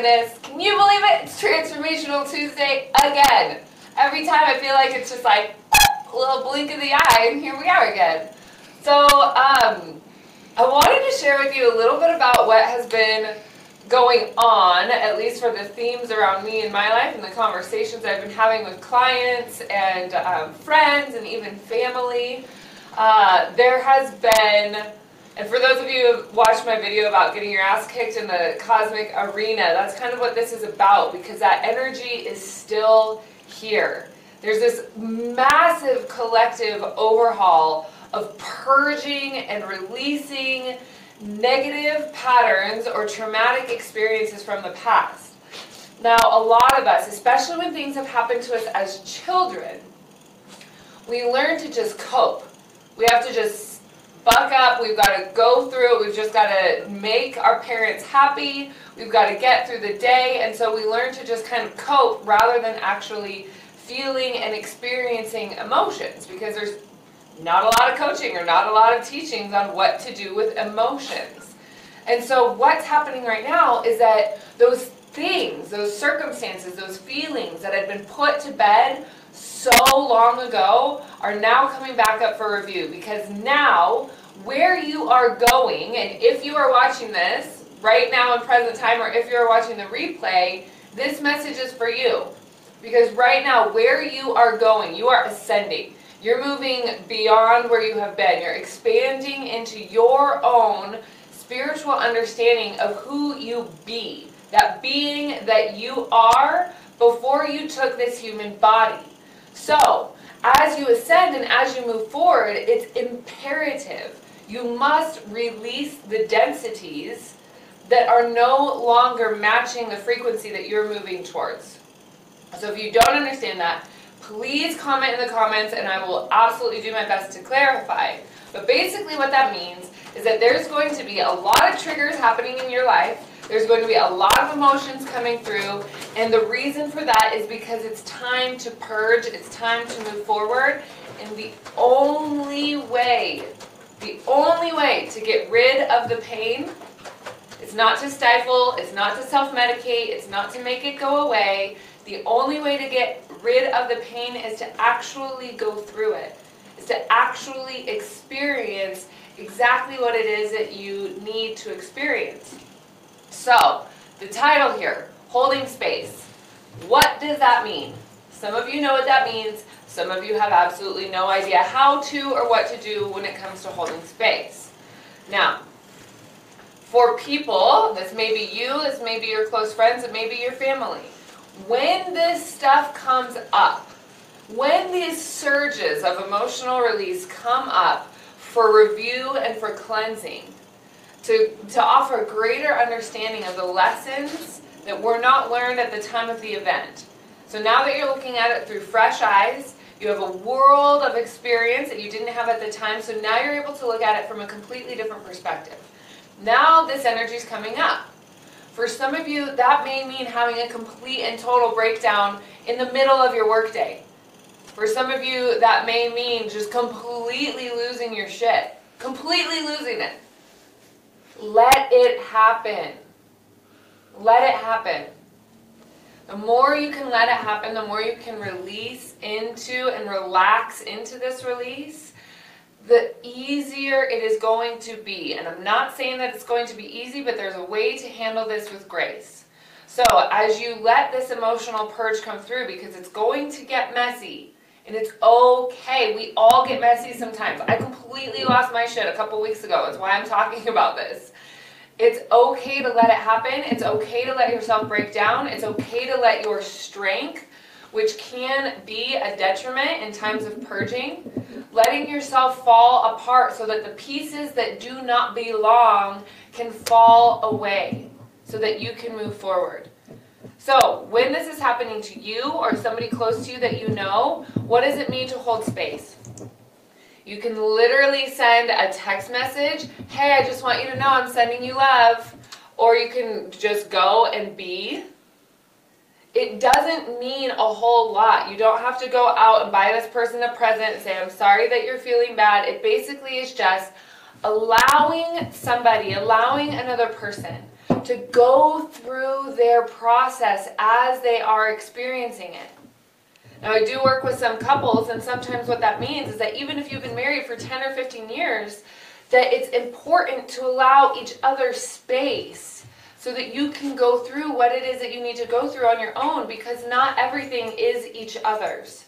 goodness, can you believe it? It's Transformational Tuesday again. Every time I feel like it's just like a little blink of the eye, and here we are again. So I wanted to share with you a little bit about what has been going on, at least for the themes around me in my life and the conversations I've been having with clients and friends and even family. There has been, and for those of you who have watched my video about getting your ass kicked in the cosmic arena, that's kind of what this is about, because that energy is still here. There's this massive collective overhaul of purging and releasing negative patterns or traumatic experiences from the past. Now, a lot of us, especially when things have happened to us as children, we learn to just cope. We have to just buck up. We've got to go through it. We've just got to make our parents happy. We've got to get through the day. And so we learn to just kind of cope rather than actually feeling and experiencing emotions, because there's not a lot of coaching or not a lot of teachings on what to do with emotions. And so what's happening right now is that those things, those circumstances, those feelings that had been put to bed so long ago are now coming back up for review, because now where you are going, and if you are watching this right now in present time, or if you're watching the replay, this message is for you. Because right now where you are going, you are ascending. You're moving beyond where you have been. You're expanding into your own spiritual understanding of who you be. That being that you are before you took this human body. So, as you ascend and as you move forward, it's imperative. You must release the densities that are no longer matching the frequency that you're moving towards. So if you don't understand that, please comment in the comments and I will absolutely do my best to clarify. But basically what that means is that there's going to be a lot of triggers happening in your life. There's going to be a lot of emotions coming through. And the reason for that is because it's time to purge. It's time to move forward. And the only way to get rid of the pain, it's not to stifle, it's not to self-medicate, it's not to make it go away. The only way to get rid of the pain is to actually go through it. Is to actually experience exactly what it is that you need to experience. So, the title here, Holding Space. What does that mean? Some of you know what that means. Some of you have absolutely no idea how to or what to do when it comes to holding space. Now, for people, this may be you, this may be your close friends, it may be your family. When this stuff comes up, when these surges of emotional release come up for review and for cleansing, to offer greater understanding of the lessons that were not learned at the time of the event. So now that you're looking at it through fresh eyes, you have a world of experience that you didn't have at the time, so now you're able to look at it from a completely different perspective. Now this energy is coming up. For some of you, that may mean having a complete and total breakdown in the middle of your workday. For some of you, that may mean just completely losing your shit. Completely losing it. Let it happen. Let it happen. The more you can let it happen, the more you can release into and relax into this release, the easier it is going to be. And I'm not saying that it's going to be easy, but there's a way to handle this with grace. So as you let this emotional purge come through, because it's going to get messy, and it's okay. We all get messy sometimes. I completely lost my shit a couple weeks ago. That's why I'm talking about this. It's okay to let it happen. It's okay to let yourself break down. It's okay to let your strength, which can be a detriment in times of purging, letting yourself fall apart so that the pieces that do not belong can fall away so that you can move forward. So when this is happening to you or somebody close to you that you know, what does it mean to hold space? You can literally send a text message, hey, I just want you to know I'm sending you love. Or you can just go and be. It doesn't mean a whole lot. You don't have to go out and buy this person a present and say, I'm sorry that you're feeling bad. It basically is just allowing somebody, allowing another person to go through their process as they are experiencing it. Now, I do work with some couples, and sometimes what that means is that even if you've been married for 10 or 15 years, that it's important to allow each other space so that you can go through what it is that you need to go through on your own, because not everything is each other's.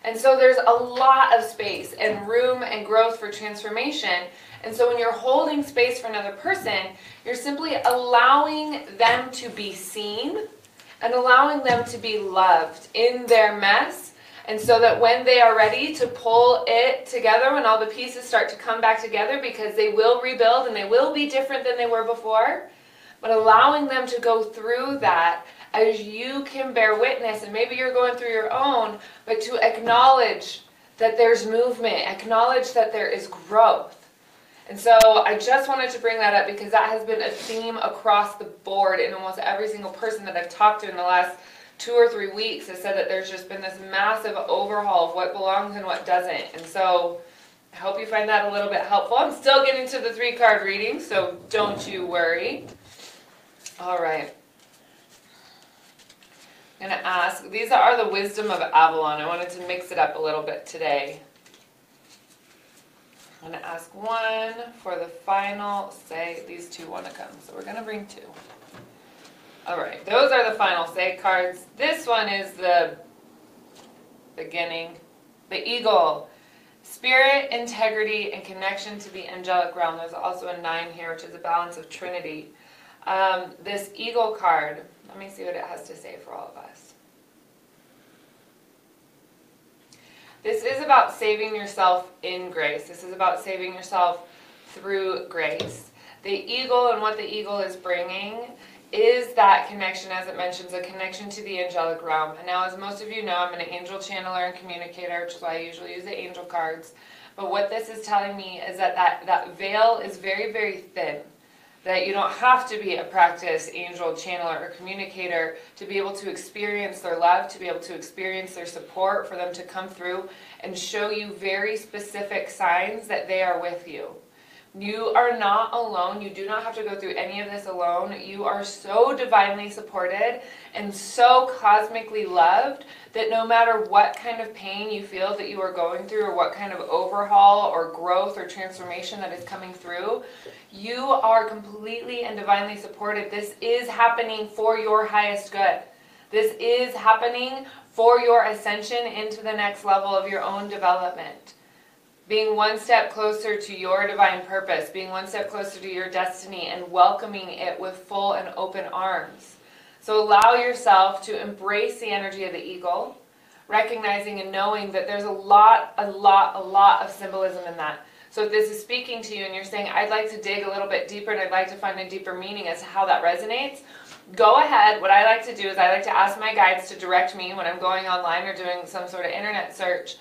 And so there's a lot of space and room and growth for transformation. And so when you're holding space for another person, you're simply allowing them to be seen and allowing them to be loved in their mess. And so that when they are ready to pull it together, when all the pieces start to come back together, because they will rebuild and they will be different than they were before, but allowing them to go through that as you can bear witness, and maybe you're going through your own, but to acknowledge that there's movement, acknowledge that there is growth. And so I just wanted to bring that up because that has been a theme across the board in almost every single person that I've talked to in the last 2 or 3 weeks has said that there's just been this massive overhaul of what belongs and what doesn't. And so I hope you find that a little bit helpful. I'm still getting to the 3-card reading, so don't you worry. All right. I'm going to ask, these are the wisdom of Avalon. I wanted to mix it up a little bit today. I'm going to ask one for the final say. These 2 want to come, so we're going to bring 2. All right, those are the final say cards. This one is the beginning, the eagle. Spirit, integrity, and connection to the angelic realm. There's also a 9 here, which is a balance of Trinity. This eagle card, let me see what it has to say for all of us. This is about saving yourself in grace. This is about saving yourself through grace. The eagle and what the eagle is bringing is that connection, as it mentions, a connection to the angelic realm. And now, as most of you know, I'm an angel channeler and communicator, which is why I usually use the angel cards. But what this is telling me is that that veil is very, very thin. That you don't have to be a practiced angel channeler or communicator to be able to experience their love, to be able to experience their support, for them to come through and show you very specific signs that they are with you. You are not alone. You do not have to go through any of this alone. You are so divinely supported and so cosmically loved that no matter what kind of pain you feel that you are going through, or what kind of overhaul or growth or transformation that is coming through, you are completely and divinely supported. This is happening for your highest good. This is happening for your ascension into the next level of your own development. Being one step closer to your divine purpose, being one step closer to your destiny, and welcoming it with full and open arms. So allow yourself to embrace the energy of the eagle, recognizing and knowing that there's a lot of symbolism in that. So if this is speaking to you and you're saying, I'd like to dig a little bit deeper and I'd like to find a deeper meaning as to how that resonates, go ahead. What I like to do is I like to ask my guides to direct me when I'm going online or doing some sort of internet search,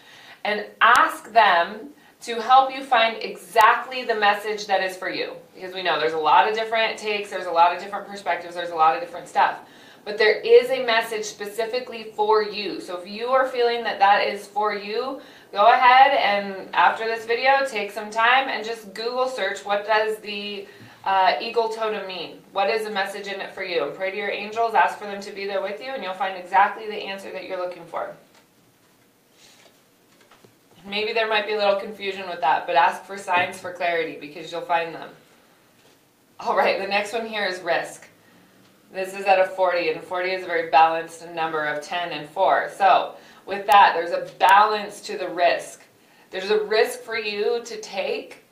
and ask them to help you find exactly the message that is for you. Because we know there's a lot of different takes, there's a lot of different perspectives, there's a lot of different stuff. But there is a message specifically for you. So if you are feeling that that is for you, go ahead and after this video, take some time and just Google search, what does the eagle totem mean? What is the message in it for you? And pray to your angels, ask for them to be there with you, and you'll find exactly the answer that you're looking for. Maybe there might be a little confusion with that, but ask for signs for clarity because you'll find them. All right, the next one here is risk. This is at a 40, and 40 is a very balanced number of 10 and 4. So with that, there's a balance to the risk. There's a risk for you to take,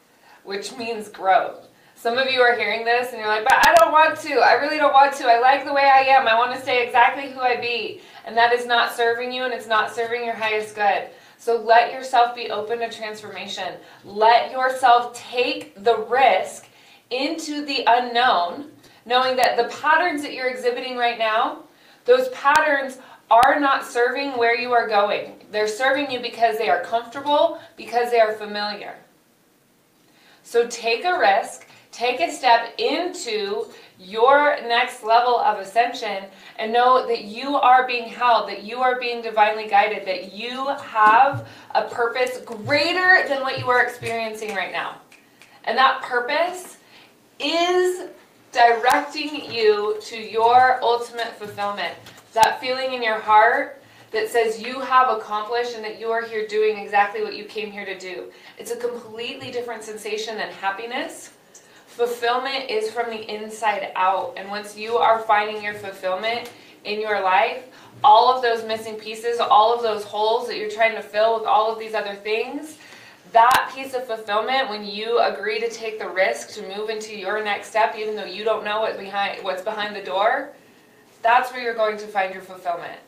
which means growth. Some of you are hearing this and you're like, but I don't want to. I really don't want to. I like the way I am. I want to stay exactly who I be. And that is not serving you, and it's not serving your highest good. So let yourself be open to transformation. Let yourself take the risk into the unknown, knowing that the patterns that you're exhibiting right now, those patterns are not serving where you are going. They're serving you because they are comfortable, because they are familiar. So take a risk, take a step into your next level of ascension, and know that you are being held, that you are being divinely guided, that you have a purpose greater than what you are experiencing right now. And that purpose is directing you to your ultimate fulfillment. That feeling in your heart that says you have accomplished and that you are here doing exactly what you came here to do. It's a completely different sensation than happiness. Fulfillment is from the inside out. And once you are finding your fulfillment in your life, all of those missing pieces, all of those holes that you're trying to fill with all of these other things, that piece of fulfillment, when you agree to take the risk to move into your next step, even though you don't know what's behind the door, that's where you're going to find your fulfillment.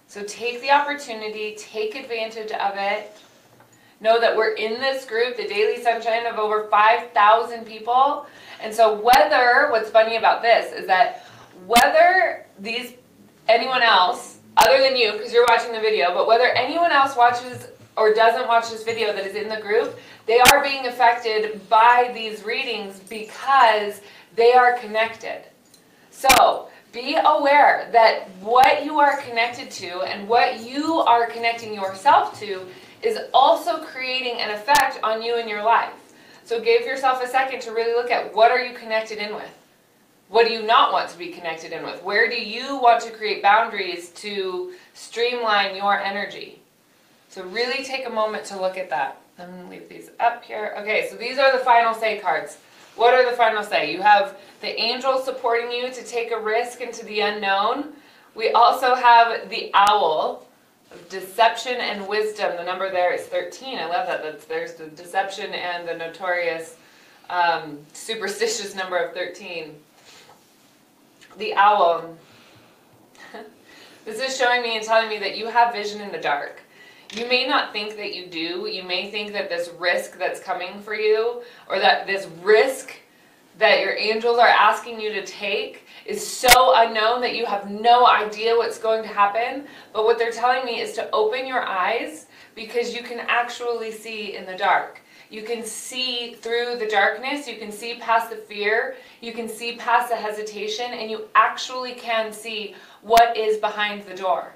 So take the opportunity, take advantage of it. Know that we're in this group, the Daily Sunshine, of over 5,000 people. And so what's funny about this is that whether anyone else, other than you, because you're watching the video, but whether anyone else watches or doesn't watch this video that is in the group, they are being affected by these readings because they are connected. So be aware that what you are connected to and what you are connecting yourself to is also creating an effect on you in your life. So give yourself a second to really look at what are you connected in with? What do you not want to be connected in with? Where do you want to create boundaries to streamline your energy? So really take a moment to look at that. I'm going to leave these up here. Okay, so these are the final say cards. What are the final say? You have the angel supporting you to take a risk into the unknown. We also have the owl of deception and wisdom. The number there is 13. I love that. There's the deception and the notorious superstitious number of 13. The owl. This is showing me and telling me that you have vision in the dark. You may not think that you do. You may think that this risk that's coming for you, or that this risk that your angels are asking you to take, is so unknown that you have no idea what's going to happen. But what they're telling me is to open your eyes, because you can actually see in the dark. You can see through the darkness. You can see past the fear. You can see past the hesitation, and you actually can see what is behind the door.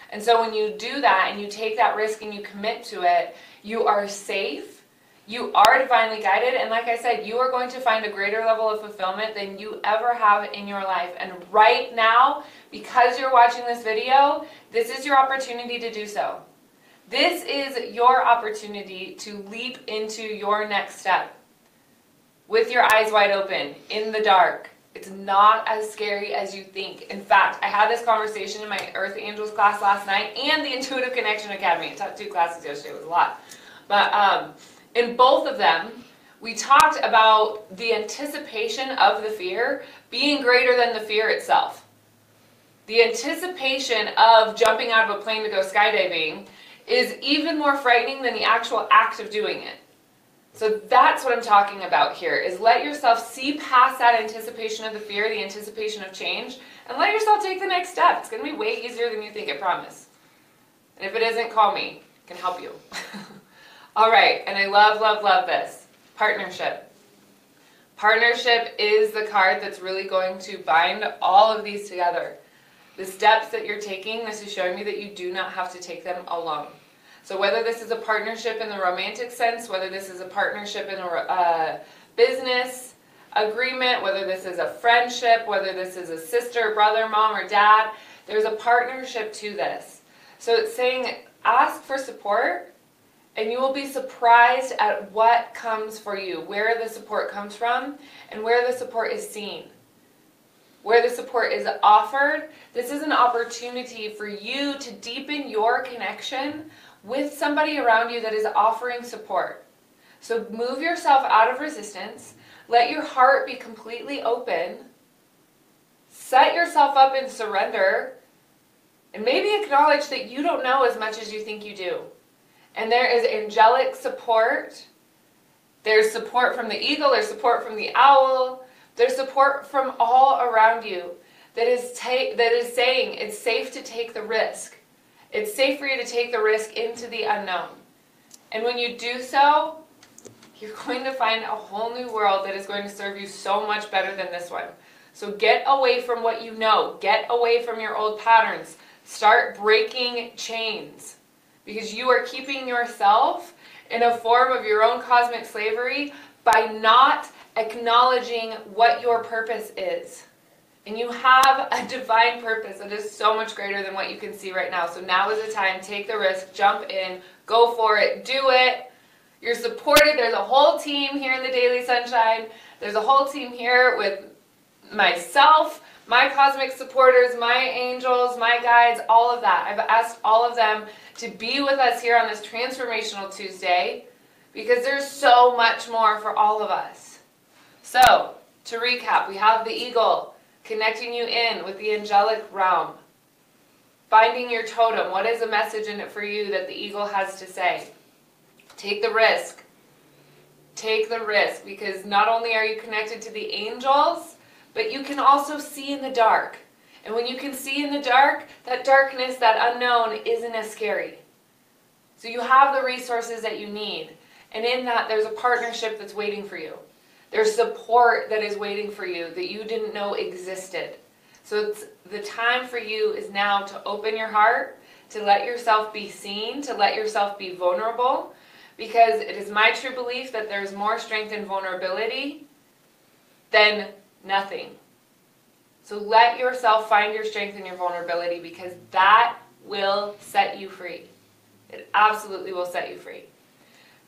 And so when you do that and you take that risk and you commit to it, you are safe, you are divinely guided, and like I said, you are going to find a greater level of fulfillment than you ever have in your life. And right now, because you're watching this video, this is your opportunity to do so. This is your opportunity to leap into your next step with your eyes wide open, in the dark. It's not as scary as you think. In fact, I had this conversation in my Earth Angels class last night and the Intuitive Connection Academy. I taught 2 classes yesterday. It was a lot. But in both of them, we talked about the anticipation of the fear being greater than the fear itself. The anticipation of jumping out of a plane to go skydiving is even more frightening than the actual act of doing it. So that's what I'm talking about here, is let yourself see past that anticipation of the fear, the anticipation of change, and let yourself take the next step. It's going to be way easier than you think, I promise. And if it isn't, call me. I can help you. All right, and I love, love, love this. Partnership. Partnership is the card that's really going to bind all of these together. The steps that you're taking, this is showing me that you do not have to take them alone. So whether this is a partnership in the romantic sense, whether this is a partnership in a business agreement, whether this is a friendship, whether this is a sister, brother, mom, or dad, there's a partnership to this. So it's saying ask for support, and you will be surprised at what comes for you, where the support comes from, and where the support is seen. Where the support is offered, this is an opportunity for you to deepen your connection with somebody around you that is offering support. So move yourself out of resistance, let your heart be completely open, set yourself up in surrender, and maybe acknowledge that you don't know as much as you think you do. And there is angelic support. There's support from the eagle, there's support from the owl, there's support from all around you that is saying it's safe to take the risk. It's safe for you to take the risk into the unknown. And when you do so, you're going to find a whole new world that is going to serve you so much better than this one. So get away from what you know. Get away from your old patterns. Start breaking chains. Because you are keeping yourself in a form of your own cosmic slavery by not acknowledging what your purpose is. And you have a divine purpose that is so much greater than what you can see right now. So now is the time. Take the risk. Jump in. Go for it. Do it. You're supported. There's a whole team here in the Daily Sunshine. There's a whole team here with myself, my cosmic supporters, my angels, my guides, all of that. I've asked all of them to be with us here on this Transformational Tuesday because there's so much more for all of us. So, to recap, we have the eagle connecting you in with the angelic realm. Finding your totem. What is the message in it for you that the eagle has to say? Take the risk. Take the risk, because not only are you connected to the angels, but you can also see in the dark. And when you can see in the dark, that darkness, that unknown, isn't as scary. So you have the resources that you need. And in that, there's a partnership that's waiting for you. There's support that is waiting for you that you didn't know existed. So it's the time for you is now to open your heart, to let yourself be seen, to let yourself be vulnerable. Because it is my true belief that there's more strength in vulnerability than nothing. So let yourself find your strength in your vulnerability, because that will set you free. It absolutely will set you free.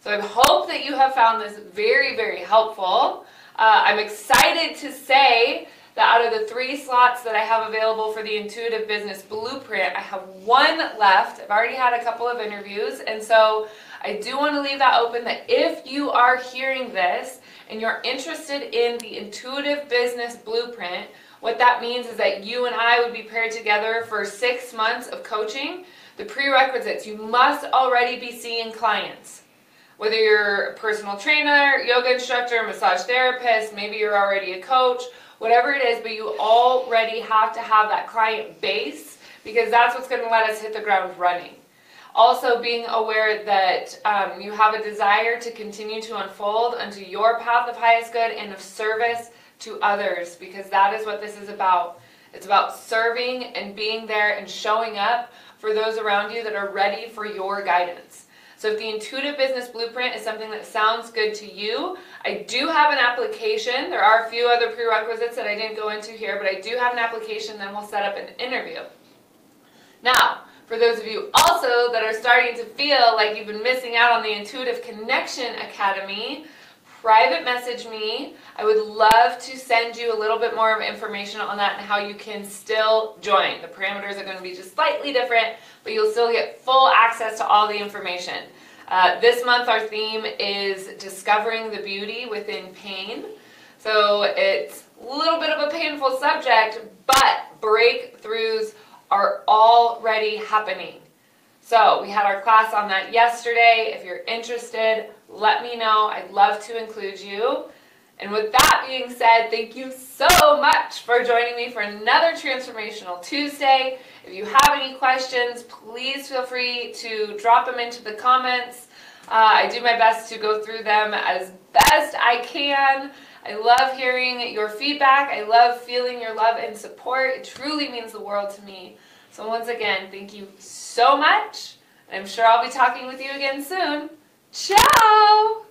So I hope that you have found this very, very helpful. I'm excited to say that out of the 3 slots that I have available for the Intuitive Business Blueprint, I have 1 left. I've already had a couple of interviews, and so I do want to leave that open, that if you are hearing this and you're interested in the Intuitive Business Blueprint, what that means is that you and I would be paired together for 6 months of coaching. The prerequisites: you must already be seeing clients. Whether you're a personal trainer, yoga instructor, massage therapist, maybe you're already a coach, whatever it is, but you already have to have that client base, because that's what's going to let us hit the ground running. Also, being aware that you have a desire to continue to unfold unto your path of highest good and of service to others, because that is what this is about. It's about serving and being there and showing up for those around you that are ready for your guidance. So if the Intuitive Business Blueprint is something that sounds good to you, I do have an application. There are a few other prerequisites that I didn't go into here, but I do have an application, then we'll set up an interview. Now, for those of you also that are starting to feel like you've been missing out on the Intuitive Connection Academy, private message me. I would love to send you a little bit more of information on that and how you can still join. The parameters are going to be just slightly different, but you'll still get full access to all the information. This month our theme is discovering the beauty within pain. So it's a little bit of a painful subject, but breakthroughs are already happening. So we had our class on that yesterday. If you're interested, let me know. I'd love to include you. And with that being said, thank you so much for joining me for another Transformational Tuesday. If you have any questions, please feel free to drop them into the comments. I do my best to go through them as best I can. I love hearing your feedback. I love feeling your love and support. It truly means the world to me. So once again, thank you so much. I'm sure I'll be talking with you again soon. Ciao!